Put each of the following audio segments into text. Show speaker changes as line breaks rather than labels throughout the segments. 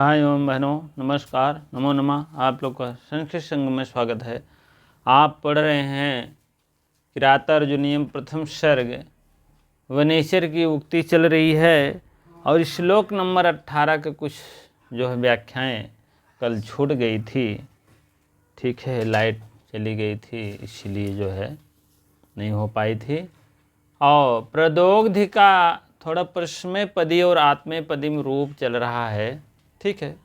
हाँ एवं बहनों, नमस्कार, नमो नमः। आप लोग का संस्कृत संघ में स्वागत है। आप पढ़ रहे हैं किरातार्जुनीयम प्रथम सर्ग। वनेश्वर की उक्ति चल रही है और श्लोक नंबर 18 के कुछ जो है व्याख्याएं कल छूट गई थी। ठीक है, लाइट चली गई थी इसलिए जो है नहीं हो पाई थी। और प्रदोग्धि का थोड़ा प्रश्न पदी और आत्मे पदी में रूप चल रहा है। ठीक है,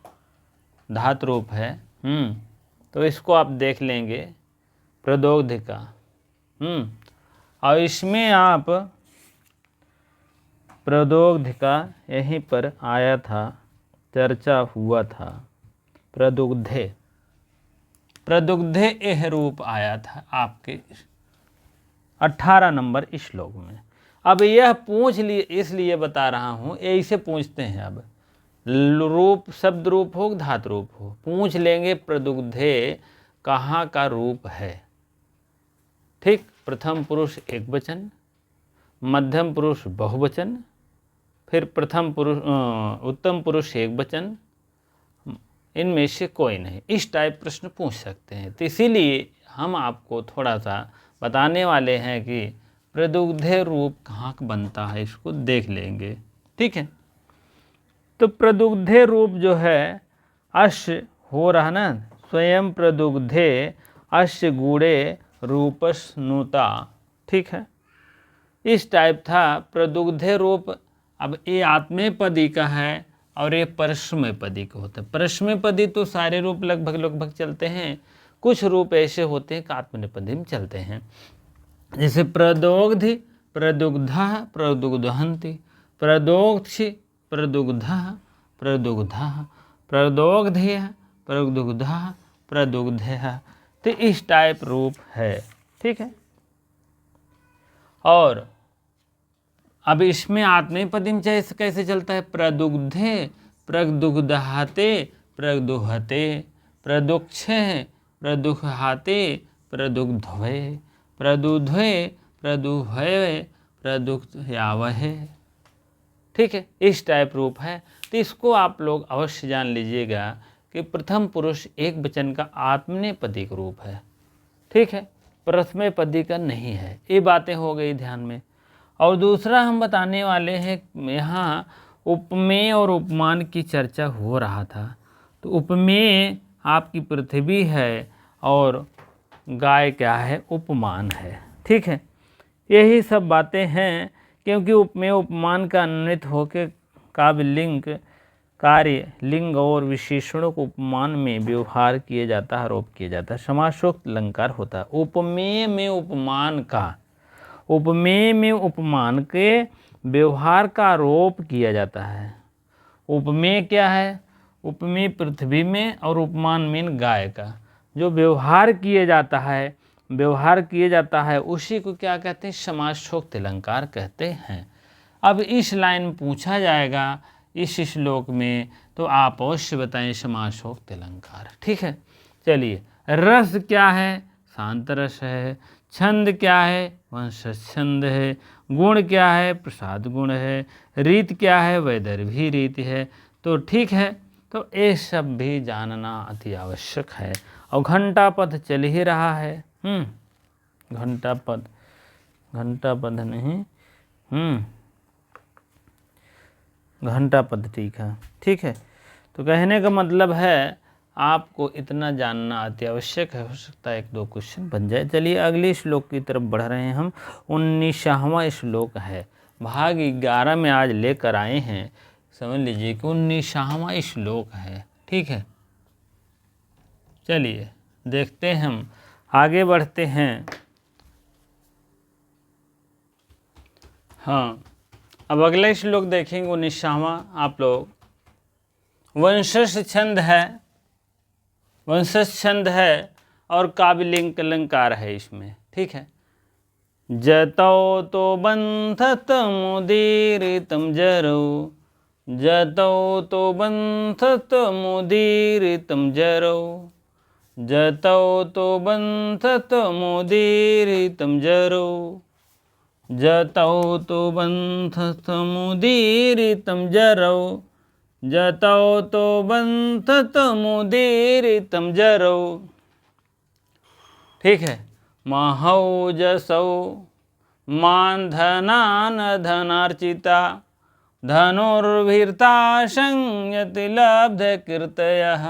धातु रूप है। तो इसको आप देख लेंगे प्रदोग्धि का। और इसमें आप प्रदोग्धि का यहीं पर आया था, चर्चा हुआ था। प्रदुग्धे यह रूप आया था आपके 18 नंबर श्लोक में। अब यह पूछ लिए इसलिए बता रहा हूँ, ऐसे पूछते हैं। अब रूप शब्द रूप हो धातु रूप हो, पूछ लेंगे प्रदुग्धे कहाँ का रूप है। ठीक, प्रथम पुरुष एक वचन, मध्यम पुरुष बहुवचन, फिर प्रथम पुरुष उत्तम पुरुष एक वचन, इनमें से कोई नहीं। इस टाइप प्रश्न पूछ सकते हैं। तो इसीलिए हम आपको थोड़ा सा बताने वाले हैं कि प्रदुग्धे रूप कहाँ बनता है, इसको देख लेंगे। ठीक है, तो प्रदुग्धे रूप जो है अश्य हो रहा ना, स्वयं प्रदुग्धे अश्य गूढ़े रूपस्नुता। ठीक है, इस टाइप था प्रदुग्धे रूप। अब ये आत्मेपदी का है और ये परस्मैपदी का होता है। परस्मैपदी तो सारे रूप लगभग चलते हैं, कुछ रूप ऐसे होते हैं कि आत्मनेपदी में चलते हैं। जैसे प्रदोग्धि, प्रदुग्धा, प्रदुग्धहन्ति, प्रदोक्षि, प्रदुग्धा, प्रदुग्धा, प्रदोग्धेय, प्रदुग्धा, प्रदुग्धेय। तो इस टाइप रूप है। ठीक है, और अब इसमें आत्मनेपदी में कैसे चलता है? प्रदुग्धे, प्रदुग्धहाते, प्रदुहते, प्रदुक्षे, प्रदुहाते, प्रदुग्धवे, प्रदुध्वे, प्रदुभये, प्रदुयावहे। ठीक है, इस टाइप रूप है। तो इसको आप लोग अवश्य जान लीजिएगा कि प्रथम पुरुष एक वचन का आत्मनेपदी रूप है। ठीक है, प्रथमेपदी का नहीं है। ये बातें हो गई ध्यान में। और दूसरा हम बताने वाले हैं, यहाँ उपमेय और उपमान की चर्चा हो रहा था। तो उपमेय आपकी पृथ्वी है और गाय क्या है? उपमान है। ठीक है, यही सब बातें हैं, क्योंकि उपमेय उपमान का अन्वित होकर काव्य लिंग कार्य लिंग और विशेषणों को उपमान में व्यवहार किया जाता है, आरोप किया जाता है। समासोक्त अलंकार होता है। उपमेय में उपमान का, उपमेय में उपमान के व्यवहार का आरोप किया जाता है। उपमेय क्या है? उपमेय पृथ्वी में और उपमान में गाय का जो व्यवहार किया जाता है उसी को क्या कहते हैं? समासोक्त अलंकार कहते हैं। अब इस लाइन में पूछा जाएगा इस श्लोक में, तो आप अवश्य बताएं समासोक्त अलंकार। ठीक है, चलिए। रस क्या है? शांत रस है। छंद क्या है? वंशज छंद है। गुण क्या है? प्रसाद गुण है। रीत क्या है? वैदर्भी रीति है। तो ठीक है, तो ये सब भी जानना अति आवश्यक है। और घंटा पद चल ही रहा है। घंटा पद नहीं, घंटा पद ठीक है। ठीक है, तो कहने का मतलब है आपको इतना जानना अति आवश्यक है। हो सकता है 1-2 क्वेश्चन बन जाए। चलिए अगले श्लोक की तरफ बढ़ रहे हैं हम। 19वां श्लोक है, भाग 11 में आज लेकर आए हैं। समझ लीजिए कि 19वां श्लोक है। ठीक है, चलिए देखते हैं, हम आगे बढ़ते हैं। हाँ, अब अगला श्लोक देखेंगे 19वां। आप लोग वंशज छंद है और काव्यलिंग अलंकार है इसमें। ठीक है, जतौ तो बंधत मुदीरितम जरौ, जतौ तो बंधत मुदीरितम जरौ, जतौ तो बंधत मुदीरितम जरौ, जतौ तो बंधत मुदीरितम जरौ, जतौ तो बंधत मुदीरितम जरौ। ठीक है। महौ जसौ मान धनान धनार्चिता धनुर्भीर्ता संयति लब्ध कीर्तयः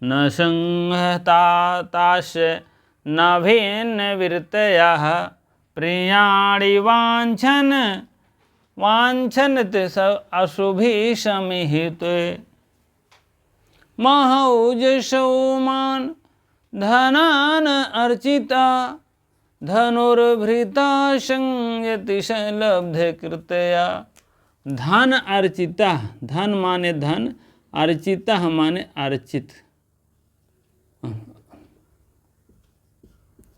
न संहताश न भिन्न वीर्तयः प्रियाणि वाञ्छन्त अशुभि समिहिते। महौ जसौ मान धनान अर्चिता धनुर्भृता संयति लब्ध कृतया। धन अर्चिता, धन माने धन, अर्चिता माने अर्चित।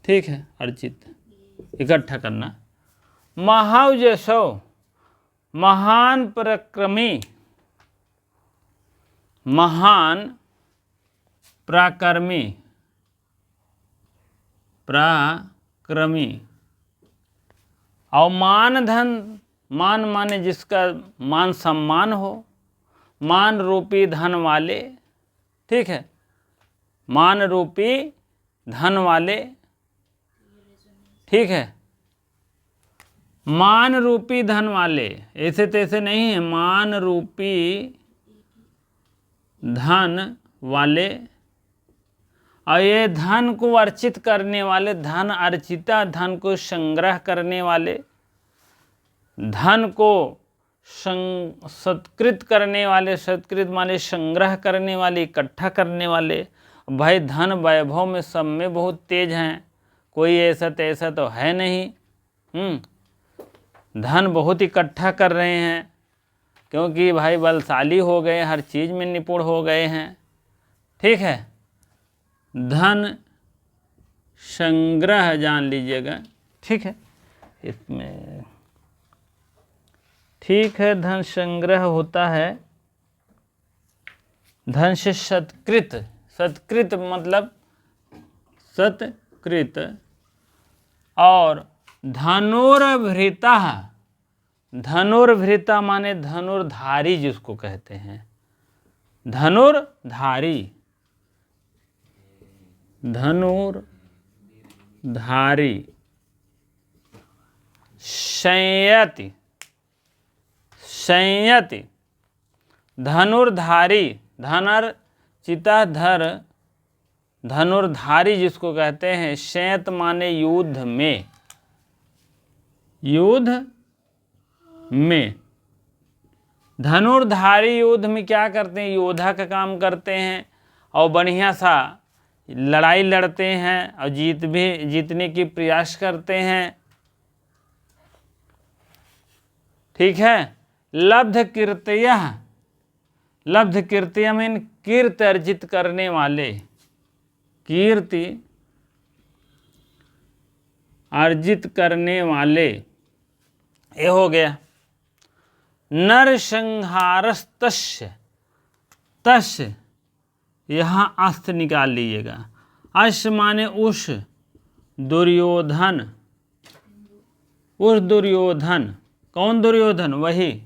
ठीक है, अर्चित इकट्ठा करना। महौ जसौ महान पराक्रमी, महान पराक्रमी, पराक्रमी। और मान धन, मान माने जिसका मान सम्मान हो, मान रूपी धन वाले। ठीक है, मान रूपी धन वाले। ठीक है, मान रूपी धन वाले, ऐसे तैसे नहीं है, मान रूपी धन वाले। और ये धन को अर्चित करने वाले, धन अर्चिता, धन को संग्रह करने वाले, धन को सत्कृत करने वाले, सत्कृत माने संग्रह करने वाले, इकट्ठा करने वाले। भाई धन वैभव में सब में बहुत तेज हैं, कोई ऐसा तैसा तो है नहीं। धन बहुत इकट्ठा कर रहे हैं, क्योंकि भाई बलशाली हो गए, हर चीज़ में निपुण हो गए हैं। ठीक है, धन संग्रह जान लीजिएगा। ठीक है, इसमें ठीक है, धन संग्रह होता है धन से सत्कृत। सत्कृत मतलब सत्कृत। और धनुर्भृता, धनुर्भृता माने धनुर्धारी जिसको कहते हैं, धनुर्धारी, धनुर्धारी। संयति, संयति, धनुर्धारी, धनर्चिता धर, धनुर्धारी जिसको कहते हैं। संयत माने युद्ध में, युद्ध में। धनुर्धारी युद्ध में क्या करते हैं, योद्धा का काम करते हैं और बढ़िया सा लड़ाई लड़ते हैं और जीतने की प्रयास करते हैं। ठीक है। लब्ध कीर्तया, लब्ध कीर्तया मीन कीर्ति अर्जित करने वाले, कीर्ति अर्जित करने वाले। ये हो गया। नरसंहारस्तस्य, तस्य यहाँ अस्थ निकाल लीजिएगा। अश्व माने उस दुर्योधन, उस दुर्योधन। कौन दुर्योधन? वही।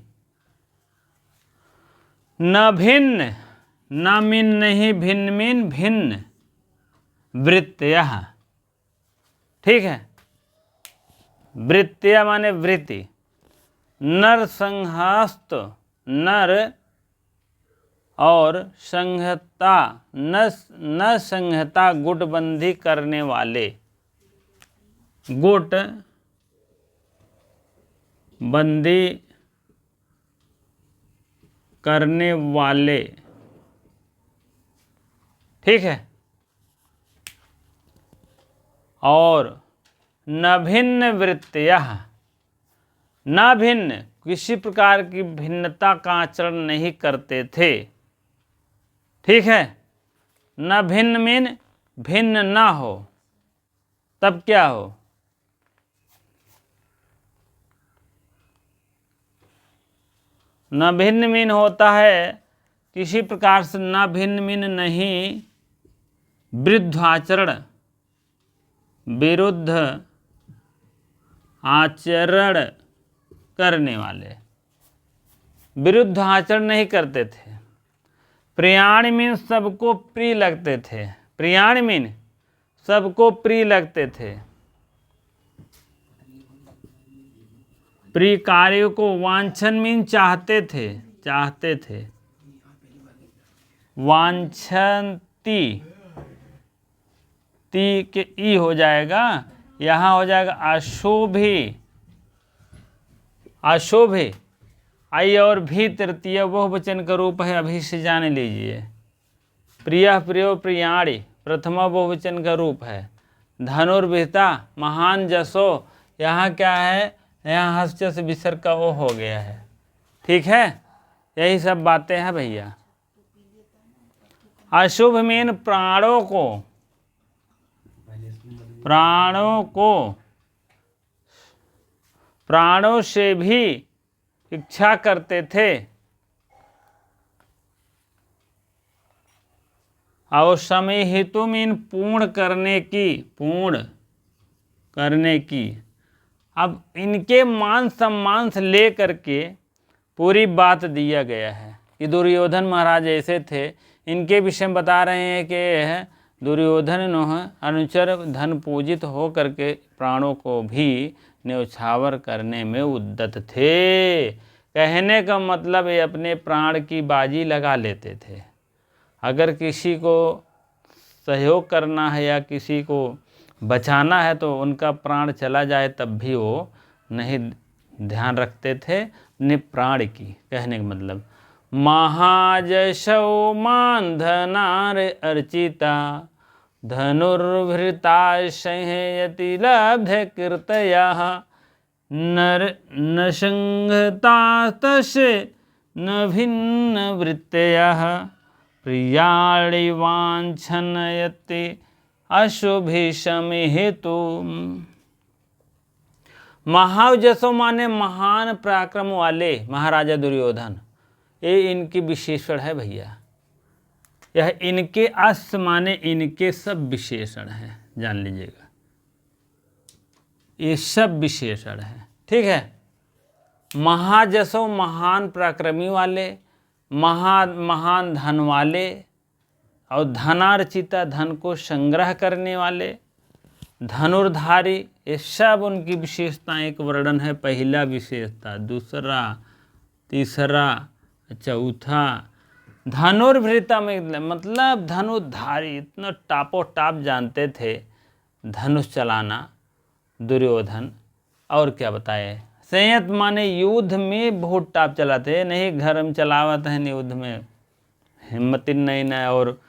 न भिन्न, न मिन नहीं, भिन्न मिन भिन्न, वृत्तयः। ठीक है, वृत्तया माने वृत्ति। नर संहास्त, नर और संहता, न संहता गुटबंदी करने वाले, गुट बंदी करने वाले। ठीक है। और न भिन्न वृत्तयः, न भिन्न, किसी प्रकार की भिन्नता का आचरण नहीं करते थे। ठीक है। न भिन्न मीन भिन्न ना हो, तब क्या हो? न भिन्न मीन होता है किसी प्रकार से, न भिन्न मीन नहीं, विरुद्ध आचरण, विरुद्ध आचरण करने वाले। विरुद्ध आचरण नहीं करते थे। प्रियाण मीन सबको प्रिय लगते थे। प्रियाण मीन सबको प्रिय लगते थे। प्रिय कार्यों को वांछन मीन चाहते थे, चाहते थे। वांछन्ति ती के ई हो जाएगा, यहाँ हो जाएगा अशोभे। अशोभे आई और भी तृतीय बहुवचन का रूप है, अभी से जान लीजिए। प्रिय प्रियो प्रियाणि प्रथमा बहुवचन का रूप है। धनुर्विद्या महान जसो, यहाँ क्या है, यहाँ हस्त से विसर्ग का वो हो गया है। ठीक है, यही सब बातें हैं भैया। अशुभ मीन प्राणों को, प्राणों को, प्राणों से भी इच्छा करते थे। और समय हेतु मीन पूर्ण करने की, पूर्ण करने की। अब इनके मान सम्मान से ले करके पूरी बात दिया गया है कि दुर्योधन महाराज ऐसे थे। इनके विषय में बता रहे हैं कि दुर्योधन अनुचर धन पूजित हो करके प्राणों को भी न्यौछावर करने में उद्यत थे। कहने का मतलब ये अपने प्राण की बाजी लगा लेते थे। अगर किसी को सहयोग करना है या किसी को बचाना है तो उनका प्राण चला जाए तब भी वो नहीं ध्यान रखते थे अपने प्राण की। कहने का मतलब महाजशौ मान धनार अर्चिता धनुर्भृता संहयति लब्ध कीर्तयः नर न संहता तस्य न भिन्न वृत्तयः प्रियाणि वाञ्छनयति अशुभि समय हेतु। महाजसो माने महान पराक्रम वाले महाराजा दुर्योधन, ये इनकी विशेषण है भैया। यह इनके अस माने इनके सब विशेषण हैं, जान लीजिएगा, ये सब विशेषण हैं। ठीक है, महाजसो महान पराक्रमी वाले, महान धन वाले, और धनार्चिता धन को संग्रह करने वाले, धनुर्धारी, ये सब उनकी विशेषताएं एक वर्णन है। पहला विशेषता, दूसरा, तीसरा, चौथा। धनुर्भृता में मतलब धनुर्धारी, इतना टापो टाप जानते थे धनुष चलाना दुर्योधन। और क्या बताए, संयत माने युद्ध में बहुत टाप चलाते, नहीं घर में चलावत है, युद्ध में हिम्मत नहीं न, और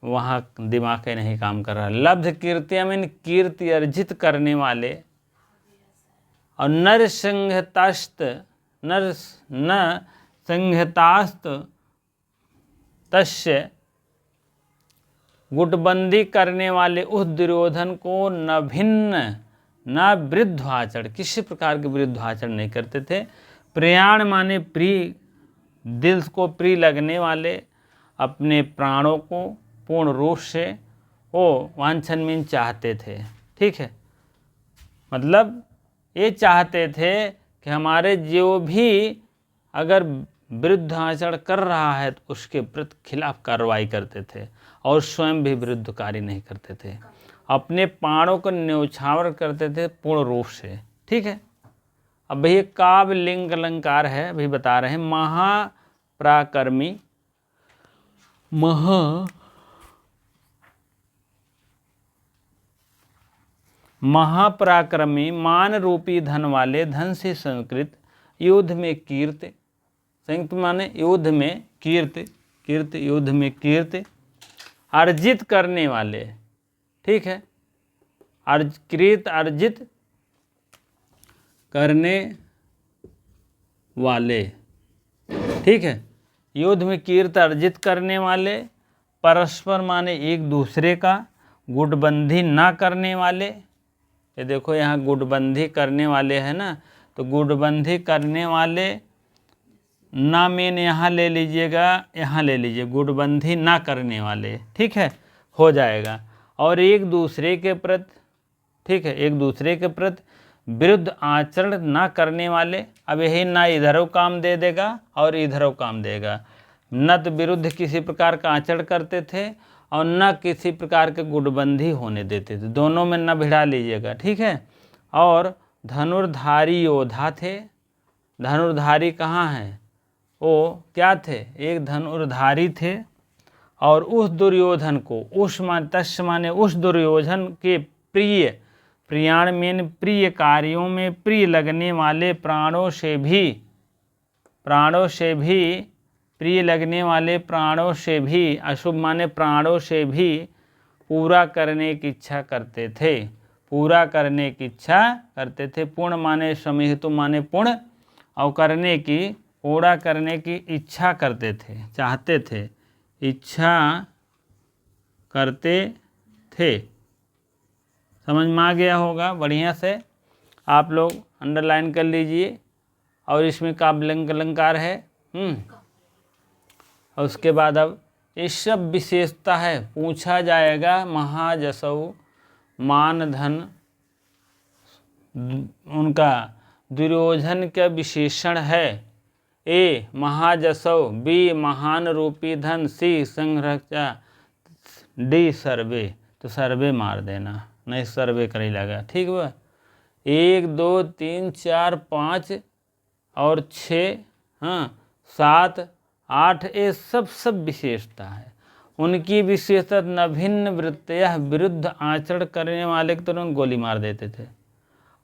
वहाँ दिमाग ही नहीं काम कर रहा। लब्ध कीर्ति मीन कीर्ति अर्जित करने वाले, और नर संहतास्त, नर न संहतास्त तस्य गुटबंदी करने वाले उस दुर्योधन को न भिन्न न वृद्ध आचरण, किसी प्रकार के वृद्ध आचरण नहीं करते थे। प्रियाण माने प्रिय, दिल को प्रिय लगने वाले, अपने प्राणों को पूर्ण रूप से वो वांछन मीन चाहते थे। ठीक है, मतलब ये चाहते थे कि हमारे जो भी अगर विरुद्ध आचरण कर रहा है तो उसके प्रति खिलाफ कार्रवाई करते थे, और स्वयं भी विरुद्ध कार्य नहीं करते थे, अपने प्राणों को न्यौछावर करते थे पूर्ण रूप से। ठीक है, अब भैया काव्य लिंग अलंकार है, अभी बता रहे हैं। महापराक्रमी, महापराक्रमी मान रूपी धन वाले, धन से संस्कृत, युद्ध में कीर्ति, संयुक्त माने युद्ध में कीर्ति, कीर्ति युद्ध में कीर्ति अर्जित करने वाले। ठीक है, कृत अर्जित करने वाले। ठीक है, युद्ध में कीर्ति अर्जित करने वाले, परस्पर माने एक दूसरे का, गुटबंदी ना करने वाले। ये देखो यहाँ गुटबंदी करने वाले है ना, तो गुटबंदी करने वाले ना मीन यहाँ ले लीजिएगा, यहाँ ले लीजिए, गुटबंदी ना करने वाले। ठीक है, हो जाएगा। और एक दूसरे के प्रति, ठीक है, एक दूसरे के प्रति विरुद्ध आचरण ना करने वाले, अब यही ना इधरों काम दे देगा और इधरों काम देगा। न तो विरुद्ध किसी प्रकार का आचरण करते थे और न किसी प्रकार के गुटबंदी होने देते थे, दोनों में न भिड़ा लीजिएगा, ठीक है। और धनुर्धारी योद्धा थे। धनुर्धारी कहाँ हैं? वो क्या थे? एक धनुर्धारी थे और उस दुर्योधन को, तस्य माने उस दुर्योधन के प्रिय, प्रियाण में प्रिय कार्यों में प्रिय लगने वाले, प्राणों से भी प्रिय लगने वाले, प्राणों से भी, अशुभ माने प्राणों से भी पूरा करने की इच्छा करते थे। पूरा करने की इच्छा करते थे। पूर्ण माने समिहित माने पूर्ण, और करने की, पूरा करने की इच्छा करते थे, चाहते थे, इच्छा करते थे। समझ में आ गया होगा बढ़िया से, आप लोग अंडरलाइन कर लीजिए। और इसमें काव्यलंक अलंकार है। और उसके बाद अब ये सब विशेषता है, पूछा जाएगा। महाजसौ मान धन, उनका दुर्योधन का विशेषण है। ए महाजसौ, बी महान रूपी धन, सी संरक्षा, डी सर्वे। तो सर्वे मार देना, नहीं सर्वे कर ही लगा, ठीक है। 1 2 3 4 5 और 6, हाँ 7 8, ये सब विशेषता है। उनकी विशेषता न भिन्न वृत्तियाँ, विरुद्ध आचरण करने वाले को तुरंत गोली मार देते थे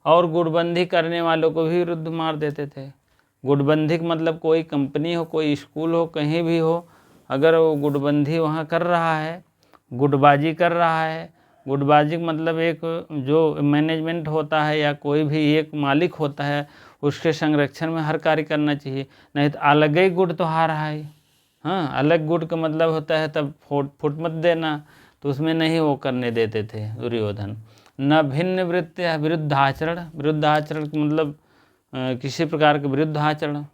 और गुटबंदी करने वालों को भी विरुद्ध मार देते थे। गुटबंदी का मतलब कोई कंपनी हो, कोई स्कूल हो, कहीं भी हो, अगर वो गुटबंदी वहाँ कर रहा है, गुटबाजी कर रहा है, गुटबाजी का मतलब एक जो मैनेजमेंट होता है या कोई भी एक मालिक होता है, उसके संरक्षण में हर कार्य करना चाहिए। नहीं तो अलग ही गुट तो हार रहा है, हाँ अलग गुट का मतलब होता है तब फुट मत देना, तो उसमें नहीं वो करने देते थे दुर्योधन। न भिन्न वृत्ति, विरुद्ध आचरण, विरुद्ध आचरण का मतलब किसी प्रकार के विरुद्ध आचरण,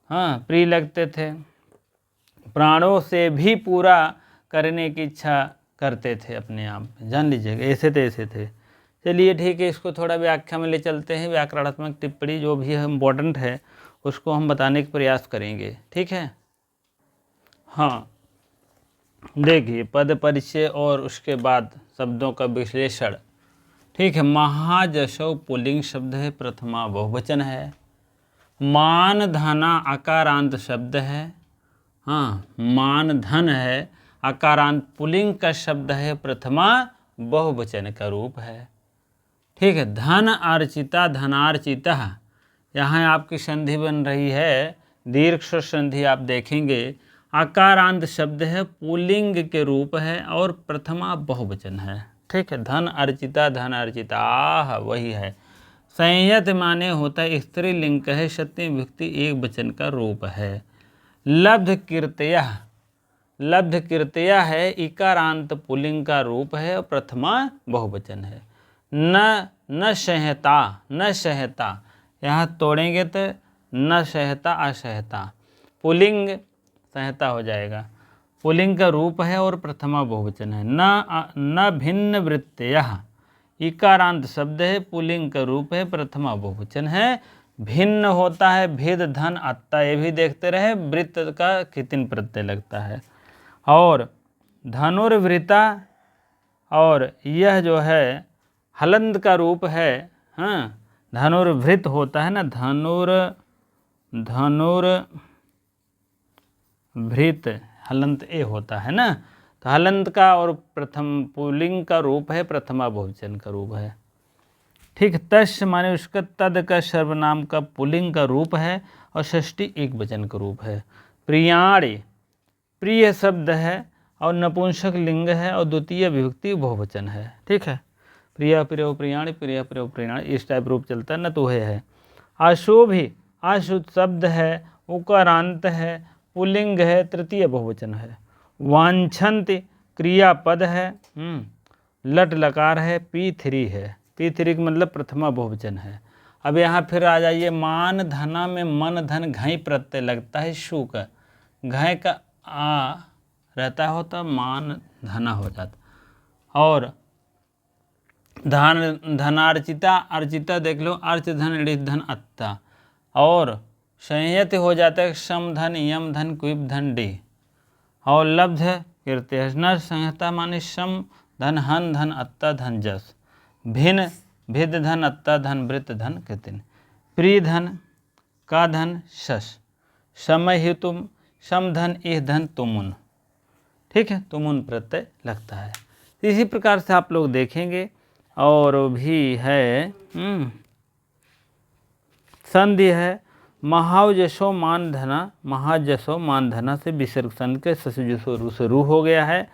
हाँ प्रिय लगते थे। प्राणों से भी पूरा करने की इच्छा करते थे अपने आप में, जान लीजिएगा, ऐसे थे। चलिए ठीक है, इसको थोड़ा व्याख्या में ले चलते हैं। व्याकरणात्मक टिप्पणी जो भी है इम्पोर्टेंट है उसको हम बताने का प्रयास करेंगे, ठीक है। हाँ देखिए, पद परिचय और उसके बाद शब्दों का विश्लेषण, ठीक है। महाजशौ पुल्लिंग शब्द है, प्रथमा बहुवचन है। मान धना अकारांत शब्द है, हाँ मान धन है, अकारांत पुल्लिंग का शब्द है, प्रथमा बहुवचन का रूप है, ठीक है। धन अर्चिता, धनार्चिता, यहाँ आपकी संधि बन रही है, दीर्घ स्वर संधि आप देखेंगे। आकारांत शब्द है, पुल्लिंग के रूप है और प्रथमा बहुवचन है, ठीक है। धन अर्चिता, धन अर्चिता, आह वही है। संयत माने होता है स्त्रीलिंग है, सत्यम विभक्ति एक वचन का रूप है। लब्ध कीर्तया, लब्ध कीर्तया है, इकारांत पुल्लिंग का रूप है और प्रथमा बहुवचन है। न सहता, न सहता, यहाँ तोड़ेंगे तो न सहता असहता, पुल्लिंग सहता हो जाएगा, पुल्लिंग का रूप है और प्रथमा बहुवचन है। न भिन्न वृत्तयः, इकारांत शब्द है, पुल्लिंग का रूप है, प्रथमा बहुवचन है। भिन्न होता है, भेद धन अत्ता, ये भी देखते रहे, वृत्त का कितिन प्रत्यय लगता है। और धनुर्वृता, और यह जो है हलंत का रूप है, हाँ धनुर्वृत होता है ना, धनुर्वृत हलंत ए होता है ना, तो हलंत का और प्रथम पुल्लिंग का रूप है, प्रथमा बहुवचन का रूप है, ठीक। तस्य माने उसका, तद का सर्वनाम का पुल्लिंग का रूप है और षष्ठी एक वचन का रूप है। प्रियाणि, प्रिय शब्द है और नपुंसक लिंग है और द्वितीय विभक्ति बहुवचन है, ठीक है। प्रिया प्रियो प्रियाणि, प्रिया प्रियो प्रियाणि, इस टाइप रूप चलता है ना, तो है। अशुभ, अशुद्ध शब्द है, उकारांत है, पुल्लिंग है, तृतीय बहुवचन है। वांछन्ति क्रियापद है, लट लकार है, P3 है, P3 का मतलब प्रथमा बहुवचन है। अब यहाँ फिर आ जाइए, मान धना में मन धन घई प्रत्यय लगता है, शु का, घय का आ रहता हो तो मान धना हो जाता। और धनार्चिता, अर्चिता देख लो, अर्च धन ऋच धन अत्ता, और संयत हो जाता है सम धन यम धन क्विप धन डी, और लब्ध कीर्ति नर संहिता माने सम धन हन धन अत्ता धन जस, भिन्न भिद धन अत्ता धन वृत्त धन कृतिन, प्रिय धन का धन शश, समय हेतु सम धन इह धन तुमुन। ठीक है, तुमुन प्रत्यय लगता है। इसी प्रकार से आप लोग देखेंगे। और भी है संधि है महाजसो मान धना, महाजसो मान धना से विसर्ग संधि के ससुजसो रू से रू हो गया है,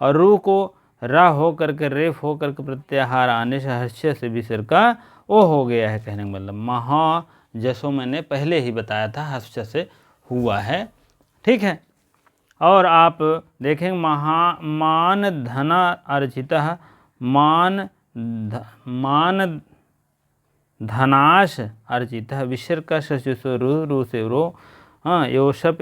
और रू को रा हो करके रेफ हो करके प्रत्याहार आने से हस्य से विसर्ग का ओ हो गया है। कहने का मतलब महाजसो मैंने पहले ही बताया था हस्य से हुआ है। ठीक है, और आप देखेंगे मान धना अर्चिता, मान धनाश अर्चिता, विसर्ग का ससुजसो रू से रो, हाँ योशप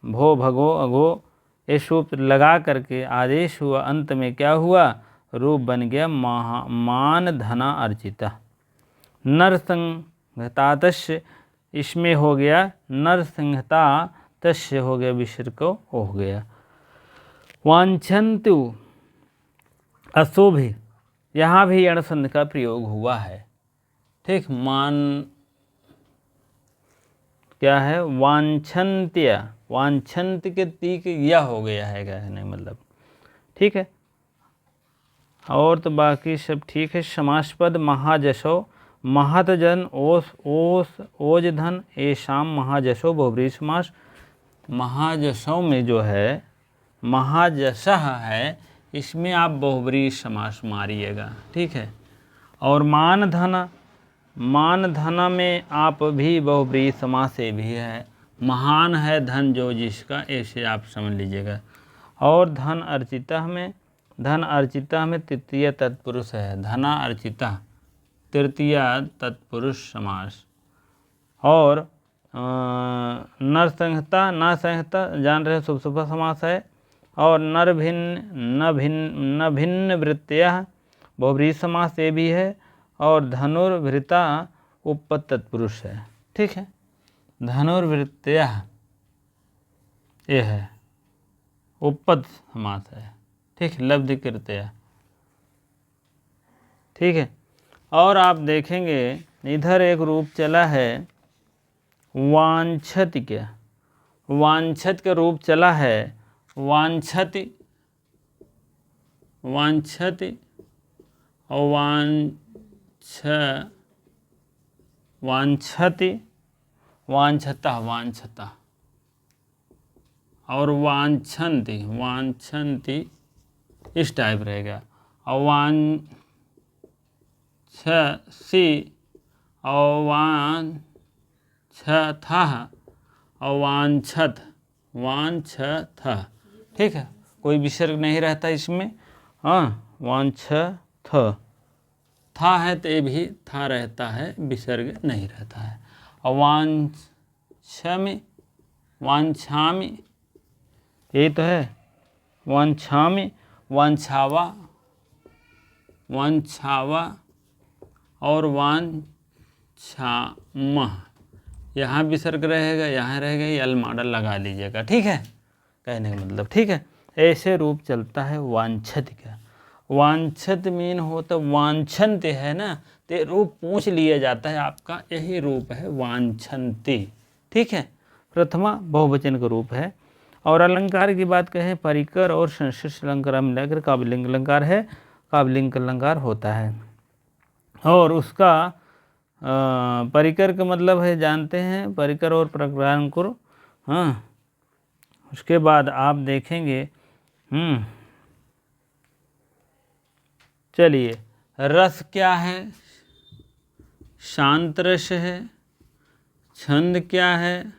भो भगो अगो एशोप लगा करके आदेश हुआ, अंत में क्या हुआ, रूप बन गया मान धना अर्चिता। नरसंहिता तस्य, इसमें हो गया नरसंहिता तस्य हो गया, विसर्ग को हो गया। वांछन्तु अशोभि, यहाँ भी यण संधि का प्रयोग हुआ है। ठीक, मान क्या है, वांछन्त्य, वांछन्त के तीक यह हो गया है कहने मतलब। ठीक है, और तो बाकी सब ठीक है। समास पद महाजसो, महत जन ओस ओस ओज धन एशाम महाजसो बहुब्रीहि समास। महाजसों में जो है महाजसः है, इसमें आप बहुब्रीहि समास मारिएगा। ठीक है, और मान धना, मान धना में आप भी बहुब्रीहि समास से भी है, महान है धन जो जिसका, ऐसे आप समझ लीजिएगा। और धन अर्चिता में, धन अर्चिता में तृतीय तत्पुरुष है, धना अर्चिता तृतीय तत्पुरुष समास। और नरसंहिता, न संहिता जान रहे शुभ शुभ समास है। और नर भिन्न न भिन्न वृत्तियः बहुब्रीहि समास ये भी है। और धनुर्वृत्ता उपपद तत्पुरुष है। ठीक है, धनुर्वृत्तयः ये है, उपपद समास है। ठीक, लब्धि कृतयः। ठीक है, और आप देखेंगे इधर एक रूप चला है वांछति, क्या वांछत का रूप चला है, वांछति, वांछति और वांछति, वांछता, वांछता और वांछन्ति, वांछन्ति इस टाइप रहेगा। और वांछसी और वांछथः और वांछत, वांछथ। ठीक है, कोई विसर्ग नहीं रहता इसमें। हाँ, वांछथ था है तो ये भी था रहता है, विसर्ग नहीं रहता है। और वांछामि, वांछामि ये तो है, वांछामि, वांछावा, वांछावा और वांछामः, यहाँ विसर्ग रहेगा, यहाँ रहेगा, ये अल मॉडल लगा लीजिएगा। ठीक है, कहने का मतलब। ठीक है, ऐसे रूप चलता है वांछत का। वांछत मीन हो तो वांछन्ते है ना, तो रूप पूछ लिया जाता है आपका, यही रूप है वांछन्ति। ठीक है, प्रथमा बहुवचन का रूप है। और अलंकार की बात कहें, परिकर और संश्लिष्ट अलंकार मिलाकर काव्यलिंग अलंकार है, काव्यलिंग अलंकार होता है। और उसका परिकर का मतलब है जानते हैं, परिकर और प्रकारांकुर। हाँ, उसके बाद आप देखेंगे चलिए, रस क्या है, शांत रस है। छंद क्या है,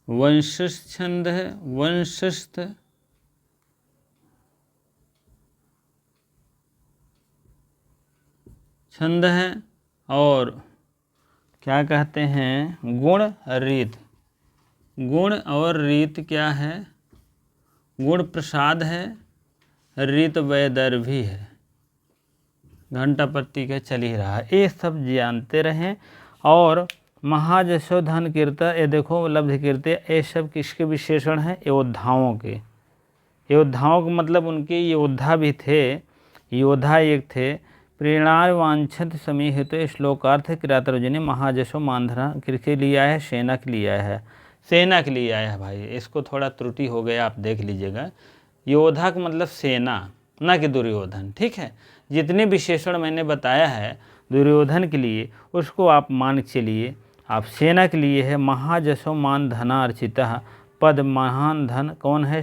वंशस्थ छंद है, वंशस्थ। छंद है। और क्या कहते हैं, गुण रीत। गुण और रीत क्या है, गुण प्रसाद है, रीत वैदर्भी है। घंटा प्रतीक है, चल ही रहा है। ये सब जानते रहें। और महायशोधन कीर्ति, ये देखो लब्ध कीर्ति, ये सब किसके विशेषण हैं? योद्धाओं के। योद्धाओं का मतलब उनके योद्धा भी थे, योद्धा एक थे। प्रेरणार वांछित समी हेतु श्लोकार्थ किरातर्जुन ने महायशो मानधना किसके लिए आया है? सेना के लिए आया है, सेना के लिए आया है भाई। इसको थोड़ा त्रुटि हो गया, आप देख लीजिएगा। योद्धा का मतलब सेना, ना कि दुर्योधन, ठीक है। जितने विशेषण मैंने बताया है दुर्योधन के लिए, उसको आप मान के चलिए। आप सेना के लिए है। महायशो मान धना अर्चिता, पद महान धन कौन है?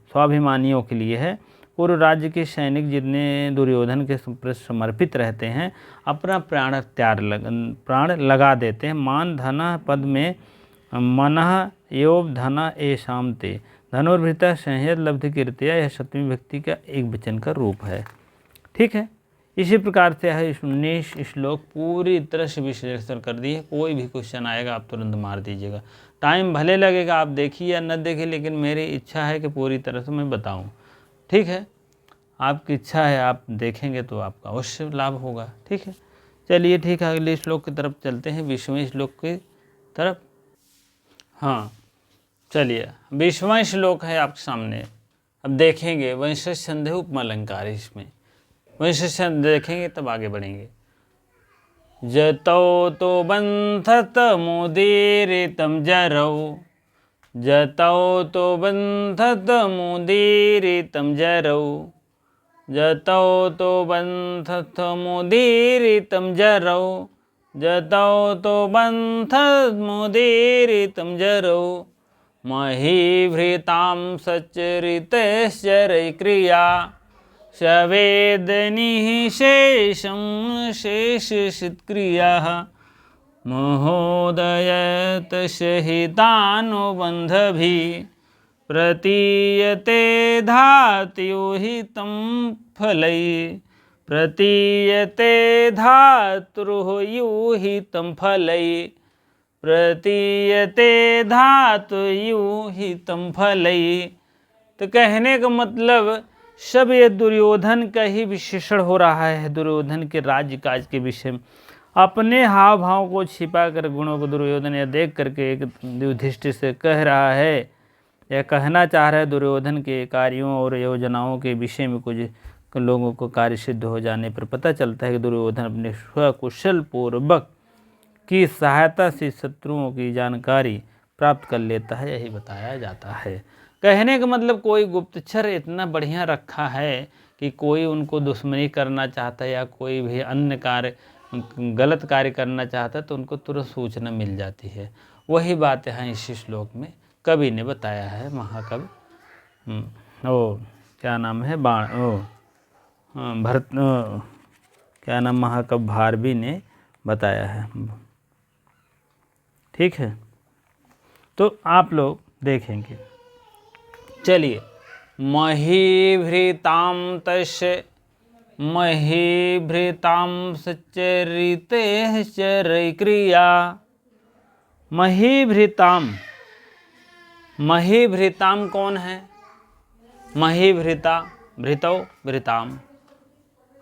स्वाभिमानियों के लिए है। पूर्व राज्य के सैनिक जितने दुर्योधन के समर्पित रहते हैं, अपना प्राण लगा देते हैं। मान धना पद में मनः एवं धना एषाम ते, धनुर्भृता संयत लब्ध कीर्तिया, यह सप्तमी व्यक्ति का एक वचन का रूप है, ठीक है। इसी प्रकार से है 19 श्लोक पूरी तरह से विश्लेषण कर दिए। कोई भी क्वेश्चन आएगा आप तुरंत मार दीजिएगा। टाइम भले लगेगा, आप देखिए या न देखिए, लेकिन मेरी इच्छा है कि पूरी तरह से मैं बताऊं, ठीक है। आपकी इच्छा है, आप देखेंगे तो आपका अवश्य लाभ होगा, ठीक है। चलिए ठीक है, अगले श्लोक की तरफ चलते हैं, 20वें श्लोक की तरफ। हाँ चलिए, 20वां श्लोक है आपके सामने। अब देखेंगे वंशज संदेह उपमा अलंकार, इसमें वंशज संदेह देखेंगे तब आगे बढ़ेंगे। जतौ तो बंधत मुदीरितम जरौ, जतौ तो बंधत मुदीरितम जरौ, जतौ तो बंधत मुदीरितम जरौ, जतौ तो बंधत मुदीरितम जरौ, महीभृतां सचरितश्चरै क्रिया, सवेदनीः शेषं शेषशित्क्रियाः, महोदयत सहितानुबन्धभिः, प्रतीयते धातुहितं फलैः, प्रतीयते धातुर्युहितं फलैः, प्रतीयते धातुयुहितं फलैः। तो कहने का मतलब सब ये दुर्योधन का ही विशेषण हो रहा है। दुर्योधन के राज्य काज के विषय में अपने हाव भाव को छिपा कर गुणों को दुर्योधन यह देख करके एक युधिष्ठिर से कह रहा है, यह कहना चाह रहा है दुर्योधन के कार्यों और योजनाओं के विषय में कुछ लोगों को कार्य सिद्ध हो जाने पर पता चलता है कि दुर्योधन अपने स्वकुशल पूर्वक की सहायता से शत्रुओं की जानकारी प्राप्त कर लेता है, यही बताया जाता है। कहने का मतलब कोई गुप्तचर इतना बढ़िया रखा है कि कोई उनको दुश्मनी करना चाहता है या कोई भी अन्य कार्य गलत कार्य करना चाहता है तो उनको तुरंत सूचना मिल जाती है। वही बात यहाँ इसी श्लोक में कवि ने बताया है, महाकवि क्या नाम है क्या नाम महाकवि भारवी ने बताया है, ठीक है। तो आप लोग देखेंगे। चलिए, महीभृतां तस्य महीभृतां सचरिते चरै क्रिया, महीभृतां, महीभृतां कौन है? महीभृता, भृतौ भृतां,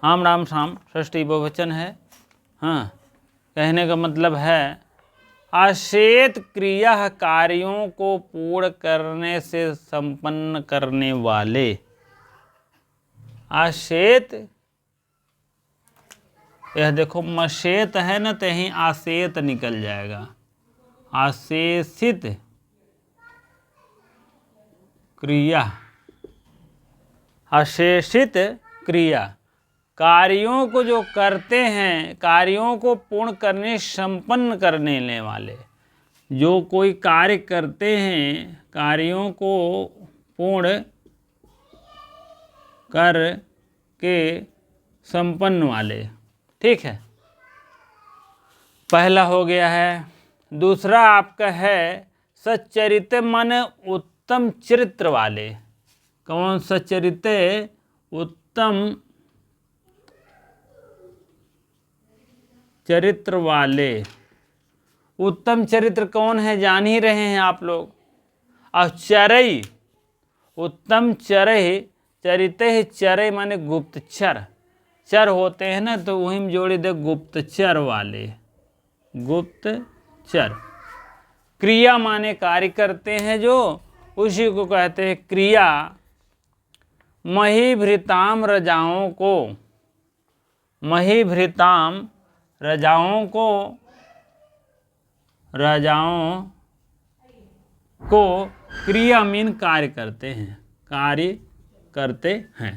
आम राम शाम षष्ठी बहुवचन है। हाँ, कहने का मतलब है अशेत क्रिया, कार्यों को पूर्ण करने से संपन्न करने वाले। अशेत, यह देखो मशेत है ना, तो यहीं आशेत निकल जाएगा। आशेषित क्रिया, अशेषित क्रिया, कार्यों को जो करते हैं, कार्यों को पूर्ण करने संपन्न करने वाले, जो कोई कार्य करते हैं कार्यों को पूर्ण कर के संपन्न वाले, ठीक है। पहला हो गया है। दूसरा आपका है सच्चरित्र, मन उत्तम चरित्र वाले। कौन सच्चरित्र? उत्तम चरित्र वाले। उत्तम चरित्र कौन है जान ही रहे हैं आप लोग। और चरई, उत्तम चरई, चरिते चरे माने गुप्तचर, चर होते हैं ना, तो वहीं में जोड़ी दे गुप्तचर वाले, गुप्तचर। क्रिया माने कार्य करते हैं जो, उसी को कहते हैं क्रिया। महीभृताम रजाओं को, महीभृताम रजाओं को, राजाओं को क्रिया मीन कार्य करते हैं, कार्य करते हैं।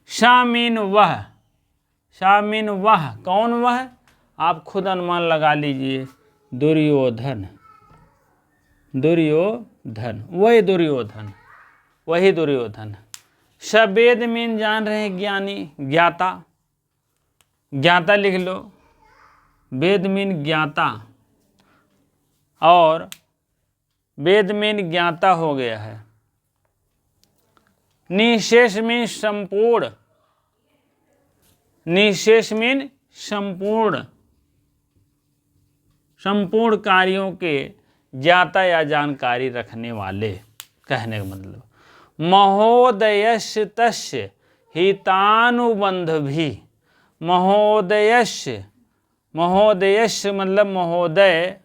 शामीन वह, शामीन वह, कौन वह, आप खुद अनुमान लगा लीजिए, दुर्योधन, दुर्योधन, वही दुर्योधन, वही दुर्योधन। सवेद मीन जान रहे हैं ज्ञानी, ज्ञाता, ज्ञाता लिख लो, वेद मीन ज्ञाता, और वेद मीन ज्ञाता हो गया है। निशेष मीन संपूर्ण, निशेष मीन संपूर्ण, संपूर्ण कार्यों के ज्ञाता या जानकारी रखने वाले, कहने का मतलब। महोदयस्य तस्य हितानुबंध भी, महोदयस्य, महोदयस्य मतलब महोदय,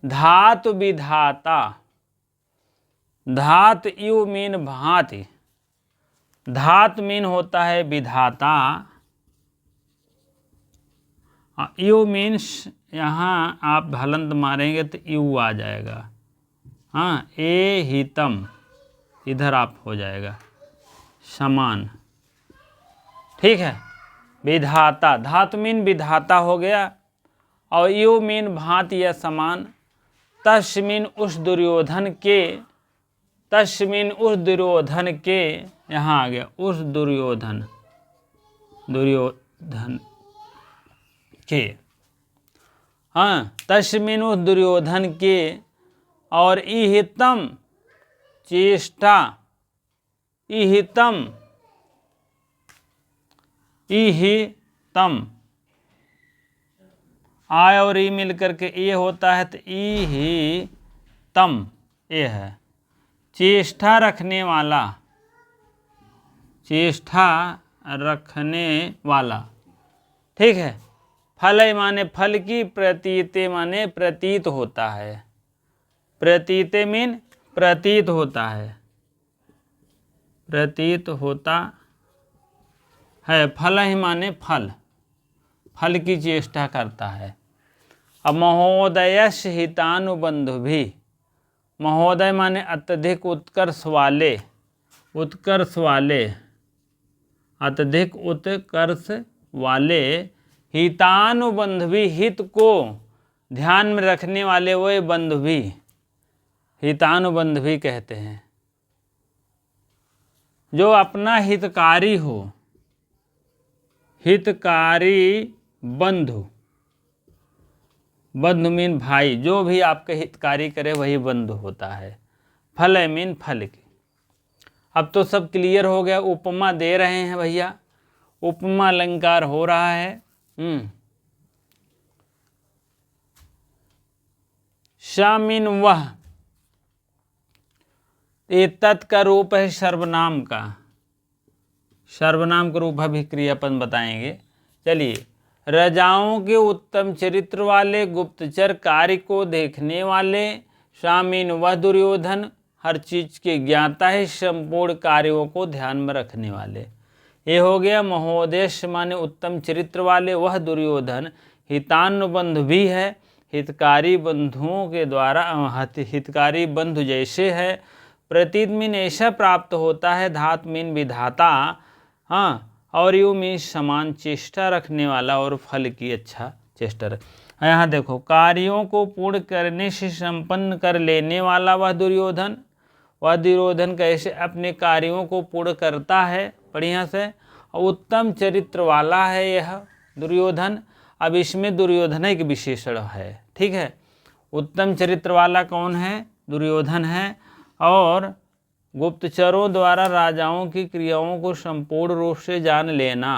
धातु विधाता, धात यू मीन भांति, धात मीन होता है विधाता, यू मीन्स यहाँ आप हलंत मारेंगे तो यू आ जाएगा, हाँ, ए हितम इधर आप हो जाएगा समान, ठीक है। विधाता, धातु मीन विधाता हो गया, और यू मीन भांति या समान। तस्मीन उस दुर्योधन के, तस्मीन उस दुर्योधन के, यहाँ आ गया उस दुर्योधन, दुर्योधन के, हाँ, तस्मीन उस दुर्योधन के, और इहितम चेष्टा, इहितम, इहितम, आय और ई मिल करके ये होता है, तो ई ही तम ये है, चेष्टा रखने वाला, चेष्टा रखने वाला, ठीक है। फल माने फल की, प्रतीते माने प्रतीत होता है, प्रतीते मीन प्रतीत होता है, प्रतीत होता है। फल ही माने फल, फल की चेष्टा करता है। अब महोदयस्य हितानुबंध भी, महोदय माने अत्यधिक उत्कर्ष वाले, उत्कर्ष वाले, अत्यधिक उत्कर्ष वाले। हितानुबंध भी, हित को ध्यान में रखने वाले वही बंध भी हितानुबंध भी कहते हैं। जो अपना हितकारी हो, हितकारी बंधु, बंधु मीन भाई, जो भी आपके हितकारी करे वही बंधु होता है। फल मीन फल की। अब तो सब क्लियर हो गया, उपमा दे रहे हैं भैया, उपमा अलंकार हो रहा है। शामिन वह, ये तत् का रूप है सर्वनाम का, सर्वनाम का रूप भी क्रियापद बताएंगे। चलिए, रजाओं के उत्तम चरित्र वाले, गुप्तचर कार्य को देखने वाले, शामिन वह दुर्योधन, हर चीज के ज्ञाता है, संपूर्ण कार्यों को ध्यान में रखने वाले। ये हो गया महोदय माने उत्तम चरित्र वाले, वह दुर्योधन हितानुबंध भी है, हितकारी बंधुओं के द्वारा, हितकारी बंधु जैसे है। प्रतीत मीन ऐसा प्राप्त होता है, धात मीन विधाता, हाँ, और यू मीन समान चेष्टा रखने वाला, और फल की अच्छा चेष्टा रख। यहाँ देखो, कार्यों को पूर्ण करने से संपन्न कर लेने वाला वह दुर्योधन, वह दुर्योधन कैसे अपने कार्यों को पूर्ण करता है बढ़िया से, उत्तम चरित्र वाला है यह दुर्योधन। अब इसमें दुर्योधन एक विशेषण है, ठीक है। उत्तम चरित्र वाला कौन है? दुर्योधन है। और गुप्तचरों द्वारा राजाओं की क्रियाओं को संपूर्ण रूप से जान लेना,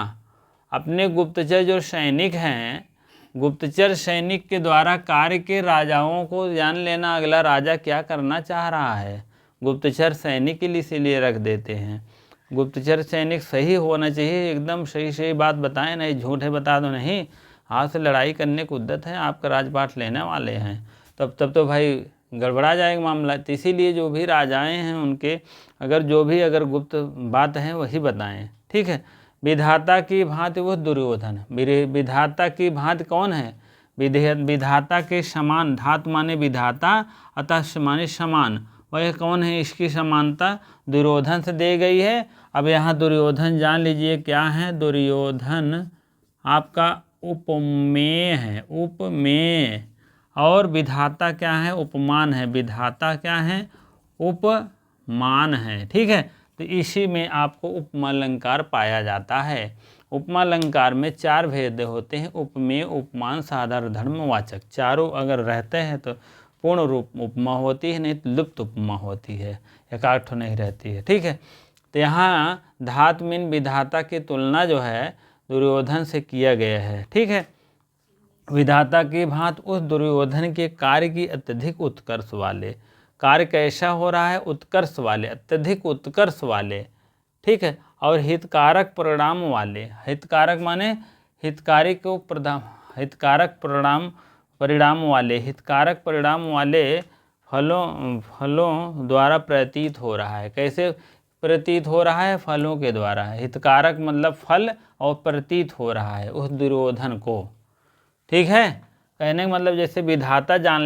अपने गुप्तचर जो सैनिक हैं, गुप्तचर सैनिक के द्वारा कार्य के राजाओं को जान लेना, अगला राजा क्या करना चाह रहा है, गुप्तचर सैनिक इसीलिए रख देते हैं। गुप्तचर सैनिक सही होना चाहिए, एकदम सही सही बात बताएं, नहीं झूठे बता दो, नहीं हाथ से लड़ाई करने को उद्यत है, आपका राजपाट लेने वाले हैं, तब तो भाई गड़बड़ा जाएगा मामला। तो इसीलिए जो भी राजाएं हैं उनके अगर गुप्त बात है वही बताएं, ठीक है। विधाता की भांति वो दुर्योधन, विधाता की भांति कौन है? विधाता के समान, धात माने विधाता, अतः माने समान, वह कौन है? इसकी समानता दुर्योधन से दी गई है। अब यहाँ दुर्योधन जान लीजिए क्या है। दुर्योधन आपका उपमेय है, उपमेय, और विधाता क्या है? उपमान है। विधाता क्या है? उपमान है, ठीक है। तो इसी में आपको उपमा अलंकार पाया जाता है। उपमा अलंकार में 4 भेद होते हैं, उपमेय, उपमान, साधारण, धर्मवाचक। चारों अगर रहते हैं तो पूर्ण रूप उपमा होती है, नहीं तो लुप्त उपमा होती है, एकाठ नहीं रहती है, ठीक है। तो यहाँ धात मीन विधाता की तुलना जो है दुर्योधन से किया गया है, ठीक है। विधाता की भांति उस दुर्योधन के कार्य की अत्यधिक उत्कर्ष वाले, कार्य कैसा हो रहा है? उत्कर्ष वाले, अत्यधिक उत्कर्ष वाले, ठीक है। और हितकारक परिणाम वाले, हितकारक माने हितकारी को हितकारक परिणाम वाले, हितकारक परिणाम वाले फलों द्वारा प्रतीत हो रहा है। कैसे प्रतीत हो रहा है? फलों के द्वारा। हितकारक मतलब फल, और प्रतीत हो रहा है उस दुर्योधन को, ठीक है। कहने का मतलब जैसे विधाता जान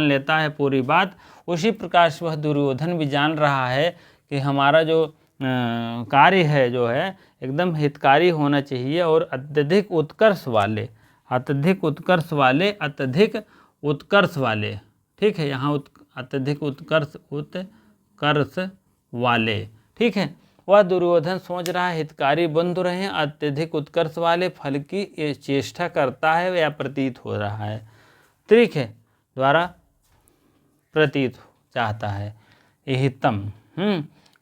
लेता है पूरी बात, उसी प्रकार से वह दुर्योधन भी जान रहा है कि हमारा जो कार्य है जो है एकदम हितकारी होना चाहिए और अत्यधिक उत्कर्ष वाले, अत्यधिक उत्कर्ष वाले, अत्यधिक उत्कर्ष वाले, ठीक है। यहाँ अत्यधिक उत्कर्ष वाले, ठीक है। वह दुर्योधन सोच रहा है हितकारी बंधु रहे, अत्यधिक उत्कर्ष वाले फल की चेष्टा करता है या प्रतीत हो रहा है, ठीक है, द्वारा प्रतीत चाहता है। हितम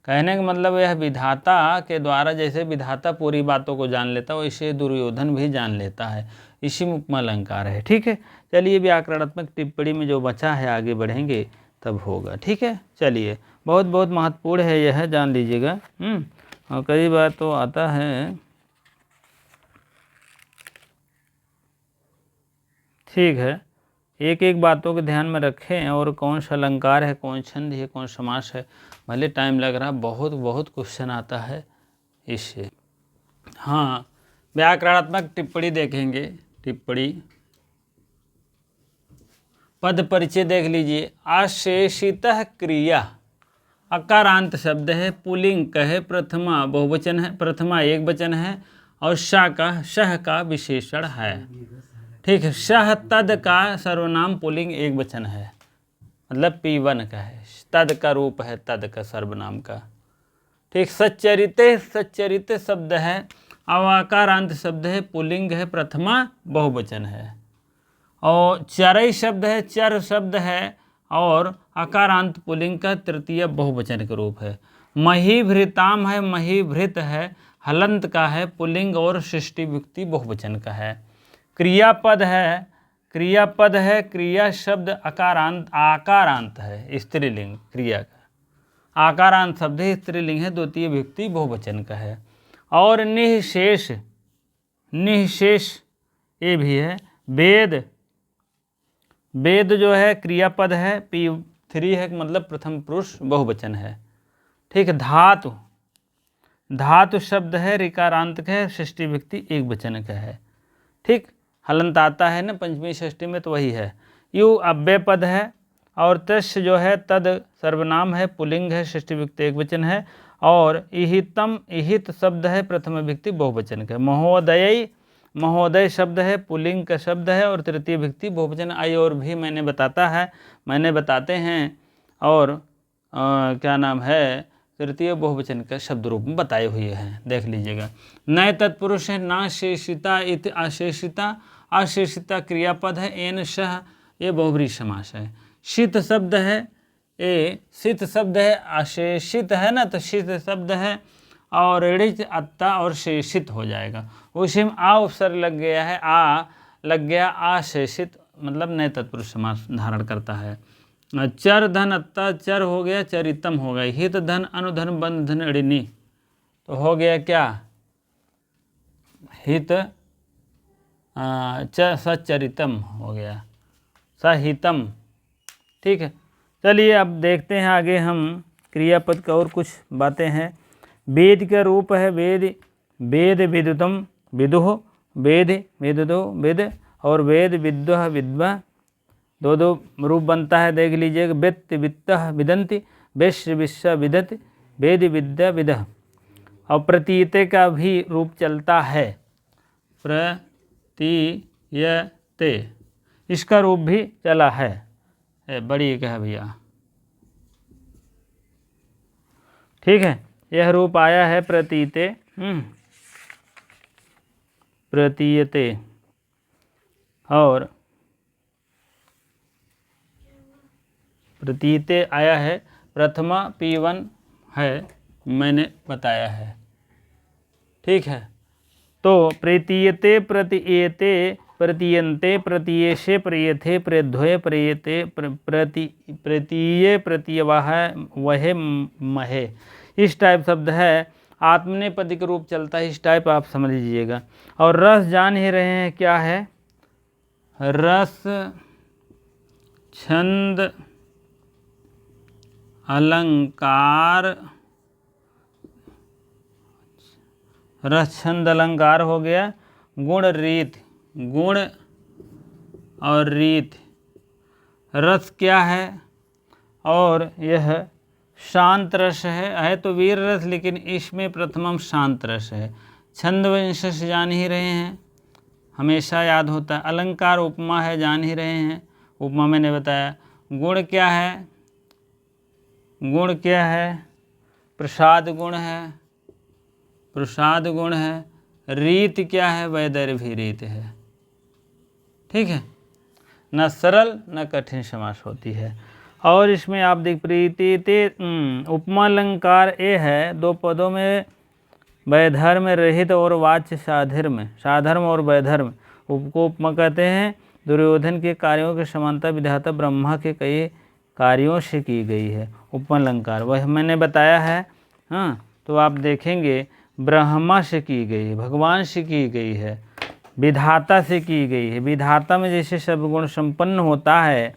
कहने का मतलब यह विधाता के द्वारा, जैसे विधाता पूरी बातों को जान लेता है वैसे दुर्योधन भी जान लेता है। इसी में उपमा अलंकार है, ठीक है। चलिए व्याकरणात्मक टिप्पणी में जो बचा है आगे बढ़ेंगे तब होगा, ठीक है। चलिए बहुत बहुत महत्वपूर्ण है यह, जान लीजिएगा। और कई बार तो आता है, ठीक है। एक एक बातों के ध्यान में रखें, और कौन सा अलंकार है, कौन छंद है, कौन समास है, भले टाइम लग रहा, बहुत क्वेश्चन आता है इससे। हाँ, व्याकरणात्मक टिप्पणी देखेंगे। टिप्पणी पद परिचय देख लीजिए। अशेषितः क्रिया अकारांत शब्द है, पुल्लिंग है, प्रथमा बहुवचन है, प्रथमा एक वचन है, और शह का विशेषण है, ठीक है। शह तद का सर्वनाम पुल्लिंग एक वचन है, मतलब P1 का है, तद का रूप है, तद का सर्वनाम का, ठीक। सच्चरित शब्द है, अवाकारांत शब्द है, पुल्लिंग है, प्रथमा बहुवचन है। और चरई शब्द है, चर शब्द है, और अकारांत पुल्लिंग का तृतीय बहुवचन के रूप है। महीभृताम है, महीभृत है, हलंत का है, पुल्लिंग और षष्ठी विभक्ति बहुवचन का है। क्रियापद है, क्रिया शब्द आकारांत है, स्त्रीलिंग, क्रिया का आकारांत शब्द है, स्त्रीलिंग है, द्वितीय विभक्ति बहुवचन का है। और निःशेष ये भी है। वेद जो है क्रियापद है, P3 है, मतलब प्रथम पुरुष बहुवचन है, ठीक है। धातु शब्द है, ऋकारांत का है, षष्ठी विभक्ति एक वचन का है, ठीक। हलंत आता है ना पंचमी षष्ठी में, तो वही है। यू अव्यय पद है, और तस्य जो है तद सर्वनाम है, पुल्लिंग है, षष्ठी विभक्ति एक वचन है। और इहित शब्द है, प्रथम विभक्ति बहुवचन का। महोदय शब्द है, पुल्लिंग का शब्द है, और तृतीय विभक्ति बहुवचन। आई और भी मैंने बताते हैं, और क्या नाम है, तृतीय बहुवचन का शब्द रूप में बताए हुए हैं, देख लीजिएगा। नए तत्पुरुष है, ना शेषिता इत अशेषिता क्रियापद है, एन शह ये बहुब्रीहि समास है। शीत शब्द है, शीत शब्द है, अशेषित है ना, तो शीत शब्द है, और ऋच अत्ता और शेषित हो जाएगा। उसी में आ उपसर्ग लग गया है, आ लग गया, अशेषित मतलब नए तत्पुरुष समास धारण करता है। चर धन अत्ता चर हो गया चरितम हो गया, हित धन अनुधन बंध धन ऋणी, तो हो गया क्या हित सचरितम हो गया सहितम। ठीक है, चलिए अब देखते हैं आगे हम क्रियापद का और कुछ बातें हैं। वेद का रूप है वेद, वेद विदुतम विदुह, वेद विदुदो विद, और वेद विद्वह विद्वा, दो दो रूप बनता है, देख लीजिएगा। वित्त वित्त विदंति, विश्व विश्व विदत, वेद विद्या विदह। और प्रतीयते का भी रूप चलता है, प्रतीयते, इसका रूप भी चला है, बड़ी एक है भैया। ठीक है, यह रूप आया है प्रतीयते, प्रतीयते, और प्रतीयते आया है, प्रथमा P1 है, मैंने बताया है। ठीक है, तो प्रतीयते प्रतीयते प्रतीयन्ते प्रतीयेषे प्रयथे प्रध्वये प्रयते प्रतीये प्रतीयवाह वहे महे, इस टाइप शब्द है। आत्मनेपदी के रूप चलता है, इस टाइप आप समझ लीजिएगा। और रस जान ही रहे हैं क्या है, रस छंद अलंकार, रस छंद अलंकार हो गया। गुण रीत, गुण और रीत, रस क्या है, और यह शांत रस है तो वीर रस, लेकिन इसमें प्रथमम शांत रस है। छंद वंश से जान ही रहे हैं, हमेशा याद होता है। अलंकार उपमा है, जान ही रहे हैं, उपमा मैंने बताया। गुण क्या है, गुण क्या है, प्रसाद गुण है, प्रसाद गुण है। रीत क्या है, वैदर्भी रीत है। ठीक है, न सरल न कठिन समास होती है। और इसमें आप देख प्रीति उपमा अलंकार ए है, दो पदों में वैधर्म रहित और वाच्य साधर्म, साधर्म और वैधर्म को उपमा कहते हैं। दुर्योधन के कार्यों की समानता विधाता ब्रह्मा के कई कार्यों से की गई है। उपमा अलंकार वह मैंने बताया है, हाँ, तो आप देखेंगे ब्रह्मा से की गई है, भगवान से की गई है, विधाता से की गई है। विधाता में जैसे सर्वगुण संपन्न होता है,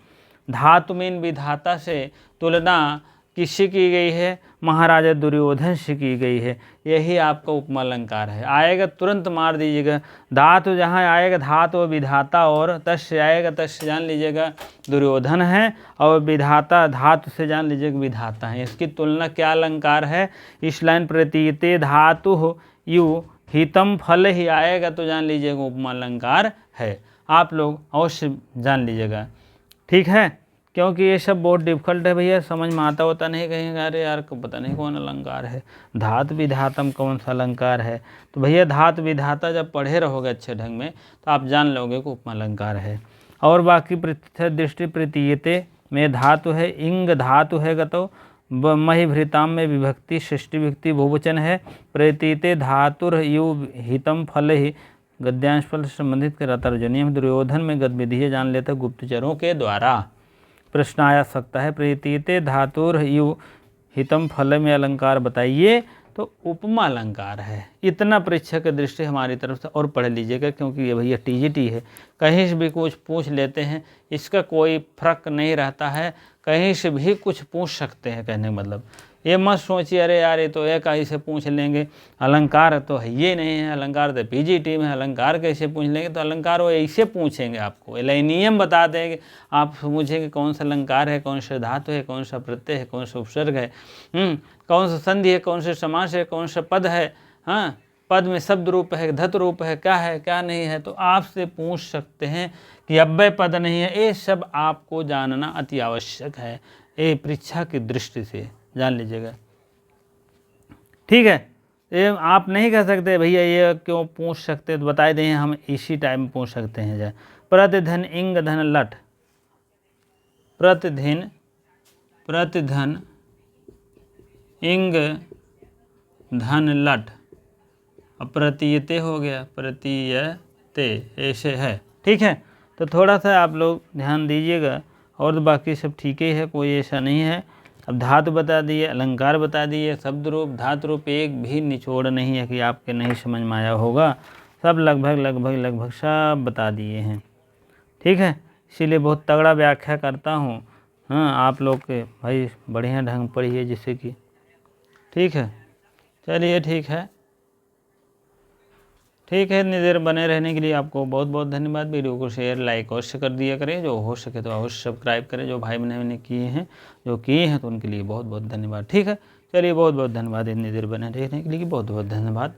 धातु में विधाता से तुलना किससे की गई है, महाराजा दुर्योधन से की गई है। यही आपका उपमा अलंकार है। आएगा तुरंत मार दीजिएगा, धातु जहाँ आएगा धातु और विधाता, और तस्य आएगा तस्य जान लीजिएगा दुर्योधन है, और विधाता धातु से जान लीजिएगा विधाता है। इसकी तुलना क्या अलंकार है, इस लाइन प्रतीयते धातु यु हितम फल ही आएगा तो जान लीजिएगा उपमा अलंकार है। आप लोग अवश्य जान लीजिएगा, ठीक है, क्योंकि ये सब बहुत डिफिकल्ट है भैया, समझ में आता होता नहीं, कहेंगे अरे यार पता नहीं कौन अलंकार है, धातु विधातम कौन सा अलंकार है। तो भैया धातु विधाता जब पढ़े रहोगे अच्छे ढंग में तो आप जान लोगे कि उपमा अलंकार है। और बाकी दृष्टि प्रतीयते में धातु है, इंग धातु है, गतो मही भृताम में विभक्ति षष्ठी विभक्ति बहुवचन है। प्रतीयते धातुर यु हितम फल ही गद्यांश फल से संबंधित के तर्जनीय। दुर्योधन में गतिविधि जान लेता गुप्तचरों के द्वारा। प्रश्न आ सकता है प्रतीयते धातुर यु हितम फल में अलंकार बताइए, तो उपमा अलंकार है। इतना परीक्षा की दृष्टि हमारी तरफ से और पढ़ लीजिएगा, क्योंकि ये भैया टीजीटी है, कहीं से भी कुछ पूछ लेते हैं, इसका कोई फर्क नहीं रहता है, कहीं से भी कुछ पूछ सकते हैं। कहने का मतलब ये मत सोचिए अरे यार ये तो एक ही से पूछ लेंगे, अलंकार तो है ये नहीं है, अलंकार तो पीजीटी में है, अलंकार कैसे पूछ लेंगे। तो अलंकार वो ऐसे पूछेंगे, आपको नियम बता देंगे, आप पूछेंगे कौन सा अलंकार है, कौन सा धातु है, कौन सा प्रत्यय है, कौन सा उपसर्ग है, कौन सा संधि है, कौन सा समास है, कौन सा पद है, हाँ पद में शब्द रूप है, धत रूप है, क्या नहीं है। तो आपसे पूछ सकते हैं कि अव्यय पद नहीं है, ये सब आपको जानना अति आवश्यक है, ये परीक्षा की दृष्टि से जान लीजिएगा, ठीक है। ये आप नहीं कह सकते भैया ये क्यों पूछ सकते, तो बता दें हम इसी टाइम में पूछ सकते हैं। जाए प्रतिधन इंग धन लट, प्रतिधन इंग धन लट, प्रतीयते हो गया, प्रतीयते ऐसे है, ठीक है। तो थोड़ा सा आप लोग ध्यान दीजिएगा और बाकी सब ठीक ही है, कोई ऐसा नहीं है। अब धातु बता दिए, अलंकार बता दिए, शब्द रूप, धातु रूप, एक भी निचोड़ नहीं है कि आपके नहीं समझ में आया होगा। सब लगभग सब बता दिए हैं। ठीक है, इसीलिए बहुत तगड़ा व्याख्या करता हूँ। हाँ, आप लोग के भाई बढ़िया ढंग पढ़िए जिससे कि ठीक है। चलिए ठीक है, इतनी देर बने रहने के लिए आपको बहुत बहुत धन्यवाद। वीडियो को शेयर लाइक अवश्य कर दिया करें, जो हो सके तो अवश्य सब्सक्राइब करें। जो भाई बहनों ने किए हैं, जो किए हैं, तो उनके लिए बहुत बहुत धन्यवाद। ठीक है, चलिए बहुत बहुत धन्यवाद। इतनी देर बने रहने के लिए बहुत बहुत धन्यवाद।